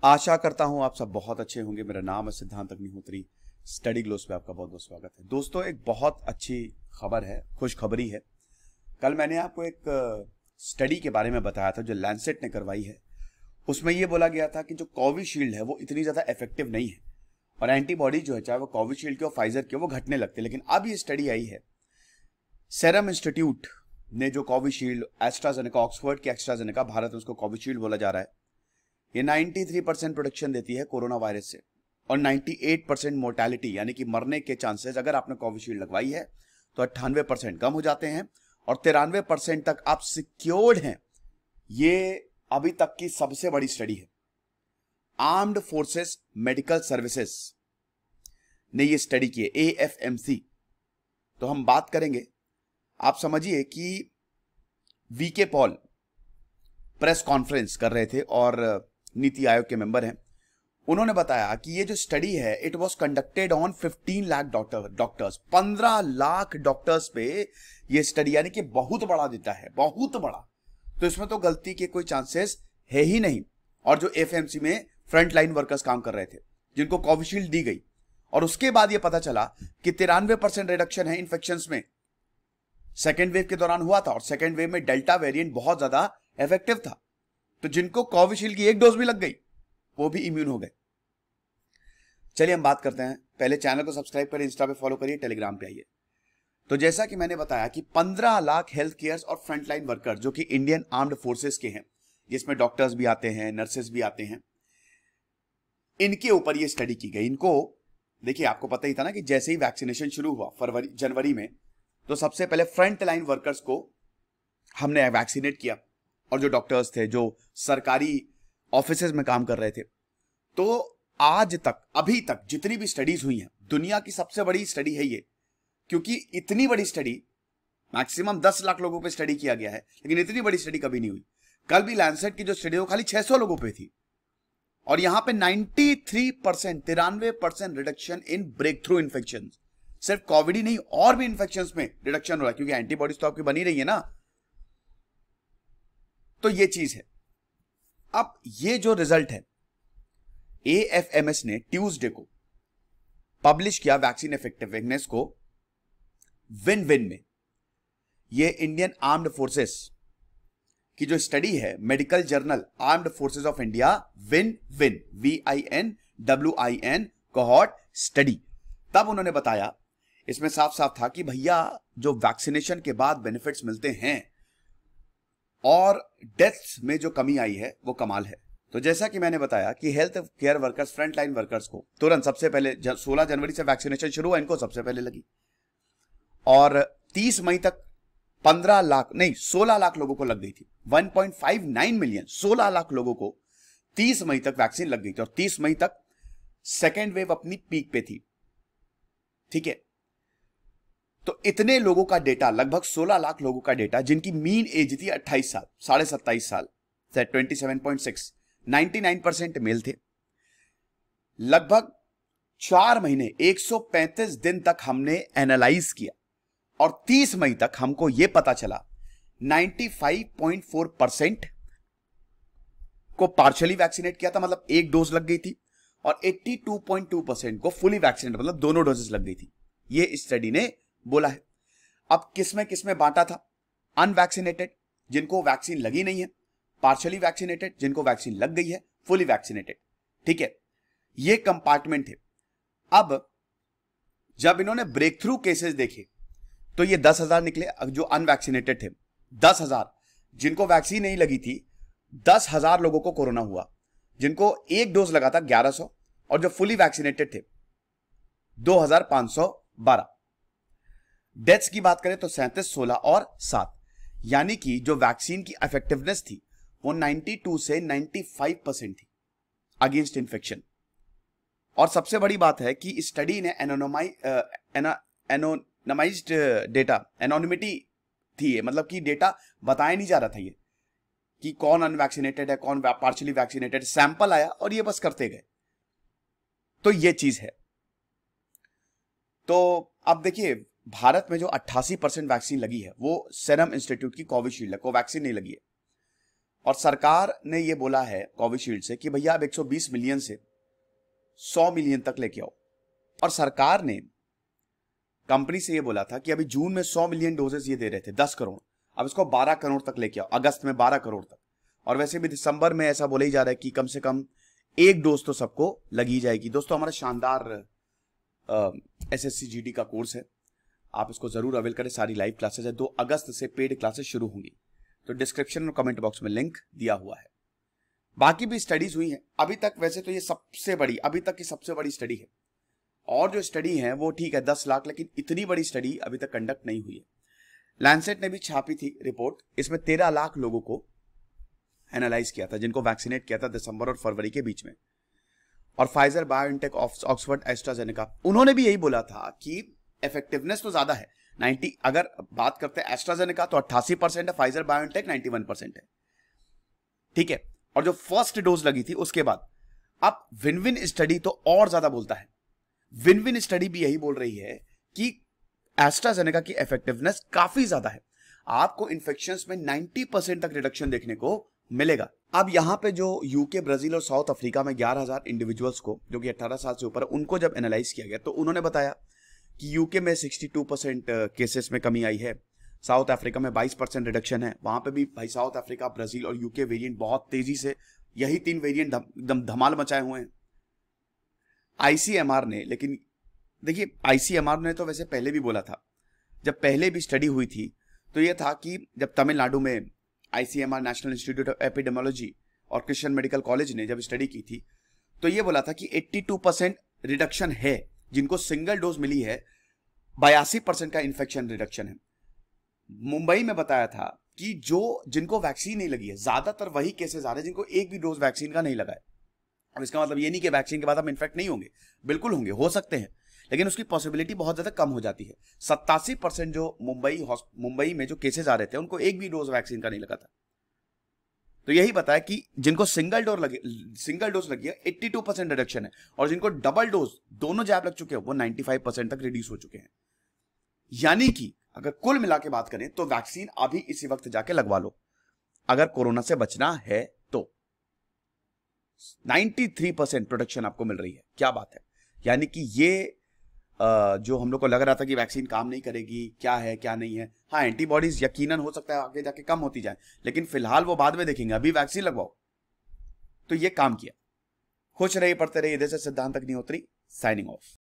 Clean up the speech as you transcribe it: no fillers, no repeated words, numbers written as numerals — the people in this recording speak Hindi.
आशा करता हूं आप सब बहुत अच्छे होंगे। मेरा नाम है सिद्धांत अग्निहोत्री। स्टडी ग्लोस पे आपका बहुत बहुत स्वागत है। दोस्तों, एक बहुत अच्छी खबर है, खुशखबरी है। कल मैंने आपको एक स्टडी के बारे में बताया था जो लैंसेट ने करवाई है। उसमें यह बोला गया था कि जो कोविशील्ड है वो इतनी ज्यादा इफेक्टिव नहीं है और एंटीबॉडी जो है, चाहे वो कोविशील्ड की हो फाइजर की हो, वो घटने लगते। लेकिन अब ये स्टडी आई है, सेरम इंस्टीट्यूट ने जो कोविशील्ड, एस्ट्राजेनेका, ऑक्सफोर्ड की एस्ट्राजेनेका, भारत में उसको कोविशील्ड बोला जा रहा है, ये 93% प्रोटेक्शन देती है कोरोना वायरस से और 98% मोर्टेलिटी यानी कि मरने के चांसेस अगर आपने कोविशील्ड लगवाई है तो 98% कम हो जाते हैं और 93% तक आप सिक्योर्ड हैं। ये अभी तक की सबसे बड़ी स्टडी है। आर्म्ड फोर्सेस मेडिकल सर्विसेज ने ये स्टडी की है, AFMC। तो हम बात करेंगे, आप समझिए कि वीके पॉल प्रेस कॉन्फ्रेंस कर रहे थे और नीति आयोग के मेंबर हैं। उन्होंने बताया कि ये जो स्टडी है it was conducted on 15 lakh doctors, 15 lakh doctors पे ये स्टडी, यानी कि बहुत बड़ा देता है, बहुत बड़ा। तो इसमें तो गलती के कोई चांसेस है ही नहीं। और जो एफएमसी में फ्रंट लाइन वर्कर्स काम कर रहे थे जिनको कोविशील्ड दी गई और उसके बाद ये पता चला कि 93% रिडक्शन है इन्फेक्शंस में, सेकेंड वेव के दौरान हुआ था और सेकेंड वेव में डेल्टा वेरिएंट बहुत ज्यादा इफेक्टिव था। तो जिनको कोविशील्ड की एक डोज भी लग गई वो भी इम्यून हो गए। चलिए हम बात करते हैं। पहले चैनल को सब्सक्राइब करिए, इंस्टा पे फॉलो करिए, टेलीग्राम पे आइए। तो जैसा कि मैंने बताया कि 15 लाख हेल्थ केयर और फ्रंटलाइन वर्कर जो कि इंडियन आर्म्ड फोर्सेस के हैं, जिसमें डॉक्टर्स भी आते हैं, नर्सेस भी आते हैं, इनके ऊपर ये स्टडी की गई। इनको देखिए, आपको पता ही था ना कि जैसे ही वैक्सीनेशन शुरू हुआ जनवरी में, तो सबसे पहले फ्रंट लाइन वर्कर्स को हमने वैक्सीनेट किया और जो डॉक्टर्स थे, जो सरकारी ऑफिसेज में काम कर रहे थे। तो आज तक, अभी तक जितनी भी स्टडीज हुई हैं, दुनिया की सबसे बड़ी स्टडी है ये, क्योंकि इतनी बड़ी स्टडी, मैक्सिमम 10 लाख लोगों पे स्टडी किया गया है, लेकिन इतनी बड़ी स्टडी कभी नहीं हुई। कल भी लैंसेट की जो स्टडी वो खाली 600 लोगों पे थी और यहां पे 93% reduction in breakthrough infection. सिर्फ कोविड ही नहीं, और भी इन्फेक्शन में रिडक्शन हो रहा है क्योंकि एंटीबॉडीज तो आपकी बनी रही है ना। तो ये चीज है। अब ये जो रिजल्ट है, AFMS ने ट्यूसडे को पब्लिश किया वैक्सीन इफेक्टिवनेस को विन विन में। ये इंडियन आर्म्ड फोर्सेस की जो स्टडी है, medical journal armed forces of India win win, VINWIN cohort study. तब उन्होंने बताया, इसमें साफ साफ था कि भैया जो वैक्सीनेशन के बाद बेनिफिट्स मिलते हैं और डेथ्स में जो कमी आई है वो कमाल है। तो जैसा कि मैंने बताया कि health care workers, front line workers को तुरंत सबसे पहले 16 जनवरी से वैक्सीनेशन शुरू हुआ, इनको सबसे पहले लगी और 30 मई तक 16 लाख लोगों को लग गई थी। 1.59 मिलियन, 16 लाख लोगों को 30 मई तक वैक्सीन लग गई थी और 30 मई तक सेकेंड वेव अपनी पीक पे थी। ठीक है, तो इतने लोगों का डेटा, लगभग 16 लाख लोगों का डेटा, जिनकी मीन एज थी 28 साल, 27.5 साल से 27.6, 99% मेल थे। लगभग 4 महीने 135 दिन तक हमने एनालाइज किया और 30 मई तक हमको यह पता चला 95.4% को पार्शियली वैक्सीनेट किया था, मतलब एक डोज लग गई थी, और 82.2% को फुली वैक्सीनेट, मतलब दोनों डोजेस लग गई थी। यह स्टडी ने बोला है। अब किसमें बांटा था? अनवैक्सीनेटेड जिनको वैक्सीन लगी नहीं है, पार्शियली वैक्सीनेटेड जिनको वैक्सीन लग गई है, फुली वैक्सीनेटेड। ठीक है, ये कंपार्टमेंट थे। अब जब इन्होंने ब्रेक थ्रू केसेस देखे तो ये 10,000 निकले जो अनवैक्सीनेटेड थे। 10,000 जिनको वैक्सीन नहीं लगी थी, 10,000 लोगों को कोरोना हुआ। जिनको एक डोज लगा था 1100 और जो फुली वैक्सीनेटेड थे 2,512। डेथ्स की बात करें तो 37, 16 और 7, यानी कि जो वैक्सीन की इफेक्टिवनेस थी वो 92 से 95% थी अगेंस्ट इन्फेक्शन। और सबसे बड़ी बात है कि इस स्टडी ने एनोनिमाइज्ड डेटा, एनोनिमिटी थी, मतलब कि डेटा बताया नहीं जा रहा था ये कि कौन अनवैक्सीनेटेड है, कौन पार्शियली वैक्सीनेटेड। सैंपल आया और ये बस करते गए। तो ये चीज है। तो अब देखिए, भारत में जो 88% वैक्सीन लगी है वो सेरम इंस्टीट्यूट की कोविशील्ड है, कोवैक्सीन नहीं लगी है। और सरकार ने ये बोला है कोविशील्ड से कि भैया आप 120 मिलियन से 100 मिलियन तक लेके आओ। और सरकार ने कंपनी से ये बोला था कि अभी जून में 100 मिलियन डोजेस ये दे रहे थे, 10 करोड़, अब इसको 12 करोड़ तक लेके आओ, अगस्त में 12 करोड़ तक। और वैसे भी दिसंबर में ऐसा बोला ही जा रहा है कि कम से कम 1 डोज तो सबको लगी जाएगी। दोस्तों हमारा शानदार SSCGD का कोर्स है, आप इसको जरूर अवेल करें। सारी लाइव क्लासेस है, 2 अगस्त से पेड क्लासेस शुरू होंगी, तो डिस्क्रिप्शन और कमेंट बॉक्स में लिंक दिया हुआ है। बाकी भी स्टडीज हुई हैं अभी तक, वैसे तो ये सबसे बड़ी, अभी तक की सबसे बड़ी स्टडी है। और जो स्टडी है वो ठीक है 10 लाख, लेकिन इतनी बड़ी स्टडी अभी तक कंडक्ट नहीं हुई है। लैंसेट ने भी छापी थी रिपोर्ट, इसमें 13 लाख लोगों को एनालाइज किया था जिनको वैक्सीनेट किया था दिसंबर और फरवरी के बीच में। और फाइजर, बायोएनटेक, ऑक्सफोर्ड, एस्ट्राजेनेका, उन्होंने भी यही बोला था कि इफेक्टिवनेस तो ज्यादा है 90, अगर बात करते हैं एस्ट्राजेनेका तो 88% है, फाइजर बायोएनटेक 91% है, ठीक है। और जो फर्स्ट डोज लगी थी उसके बाद, अब विन विन स्टडी तो और ज्यादा बोलता है। विन विन स्टडी भी यही बोल रही है कि एस्ट्राजेनेका की इफेक्टिवनेस काफी ज्यादा है, आपको इन्फेक्शंस में 90% तक रिडक्शन देखने को मिलेगा। अब यहां पे जो यूके, ब्राजील और साउथ अफ्रीका में 11,000 इंडिविजुअल्स को, जो कि 18 साल से ऊपर, उनको जब एनालाइज किया गया तो उन्होंने बताया कि यूके में 62% केसेस में कमी आई है, साउथ अफ्रीका में 22% रिडक्शन है। वहां पे भी भाई साउथ अफ्रीका, ब्राजील और यूके वेरिएंट बहुत तेजी से, यही 3 वेरिएंट एकदम धमाल मचाए हुए हैं। आईसीएमआर ने, लेकिन देखिए आईसीएमआर ने तो वैसे पहले भी बोला था, जब पहले भी स्टडी हुई थी तो यह था कि जब तमिलनाडु में ICMR, national institute of epidemiology और क्रिश्चियन मेडिकल कॉलेज ने जब स्टडी की थी तो यह बोला था कि 82% रिडक्शन है, जिनको सिंगल डोज मिली है 82% का इन्फेक्शन रिडक्शन है। मुंबई में बताया था कि जिनको वैक्सीन नहीं लगी है, ज्यादातर वही केसेस आ रहे हैं जिनको एक भी डोज वैक्सीन का नहीं लगा है। अब इसका मतलब ये नहीं कि वैक्सीन के बाद हम इन्फेक्ट नहीं होंगे, बिल्कुल होंगे, हो सकते हैं, लेकिन उसकी पॉसिबिलिटी बहुत ज्यादा कम हो जाती है। 87% जो मुंबई में जो केसेस आ रहे थे उनको एक भी डोज वैक्सीन का नहीं लगा था। तो यही बताया कि जिनको सिंगल डोज लगी है 82% रिडक्शन है, और जिनको डबल डोज दोनों जैब लग चुके हैं वो 95% तक रिड्यूस हो चुके हैं। यानी कि अगर कुल मिला के बात करें तो वैक्सीन अभी इसी वक्त जाके लगवा लो अगर कोरोना से बचना है तो। 93% प्रोटेक्शन आपको मिल रही है, क्या बात है। यानी कि ये जो हम लोग को लग रहा था कि वैक्सीन काम नहीं करेगी, क्या है क्या नहीं है, हाँ एंटीबॉडीज यकीनन हो सकता है आगे जाके कम होती जाए, लेकिन फिलहाल वो बाद में देखेंगे, अभी वैक्सीन लगवाओ। तो ये काम किया। खुश रहिए, पढ़ते रहिए। इधर से सिद्धांत अग्निहोत्री साइनिंग ऑफ।